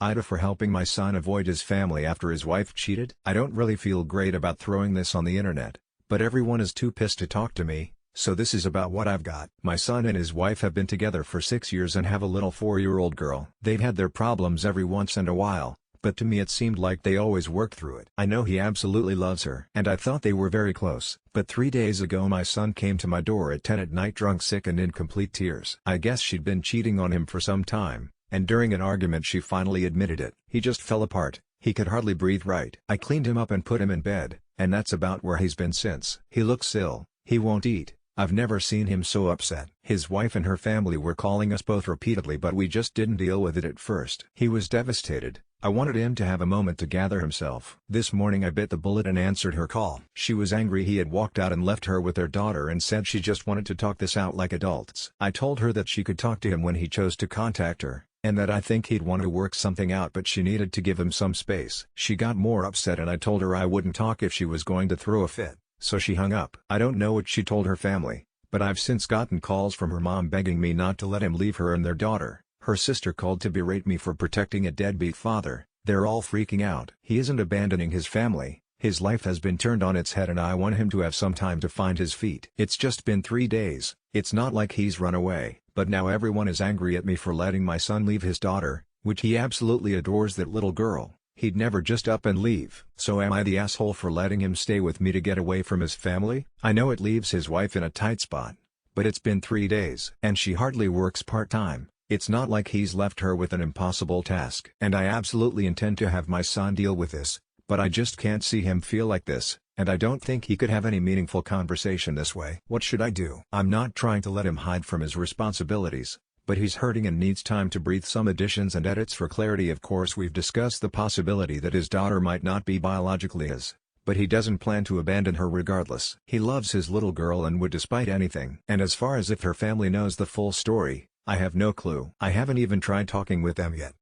AITA for helping my son avoid his family after his wife cheated. I don't really feel great about throwing this on the internet, but everyone is too pissed to talk to me, so this is about what I've got. My son and his wife have been together for 6 years and have a little 4-year-old girl. They've had their problems every once in a while, but to me it seemed like they always worked through it. I know he absolutely loves her, and I thought they were very close. But 3 days ago my son came to my door at 10 at night drunk, sick and in complete tears. I guess she'd been cheating on him for some time, and during an argument she finally admitted it. He just fell apart, he could hardly breathe right. I cleaned him up and put him in bed, and that's about where he's been since. He looks ill, he won't eat. I've never seen him so upset. His wife and her family were calling us both repeatedly, but we just didn't deal with it at first. He was devastated. I wanted him to have a moment to gather himself. This morning I bit the bullet and answered her call. She was angry he had walked out and left her with their daughter and said she just wanted to talk this out like adults. I told her that she could talk to him when he chose to contact her, and that I think he'd want to work something out, but she needed to give him some space. She got more upset and I told her I wouldn't talk if she was going to throw a fit. So she hung up. I don't know what she told her family, but I've since gotten calls from her mom begging me not to let him leave her and their daughter. Her sister called to berate me for protecting a deadbeat father. They're all freaking out. He isn't abandoning his family, his life has been turned on its head and I want him to have some time to find his feet. It's just been 3 days, it's not like he's run away, but now everyone is angry at me for letting my son leave his daughter, which he absolutely adores that little girl. He'd never just up and leave. So am I the asshole for letting him stay with me to get away from his family? I know it leaves his wife in a tight spot, but it's been 3 days. And she hardly works part-time. It's not like he's left her with an impossible task. And I absolutely intend to have my son deal with this, but I just can't see him feel like this, and I don't think he could have any meaningful conversation this way. What should I do? I'm not trying to let him hide from his responsibilities, but he's hurting and needs time to breathe. Some additions and edits for clarity. Of course, we've discussed the possibility that his daughter might not be biologically his, but he doesn't plan to abandon her regardless. He loves his little girl and would despite anything. And as far as if her family knows the full story, I have no clue. I haven't even tried talking with them yet.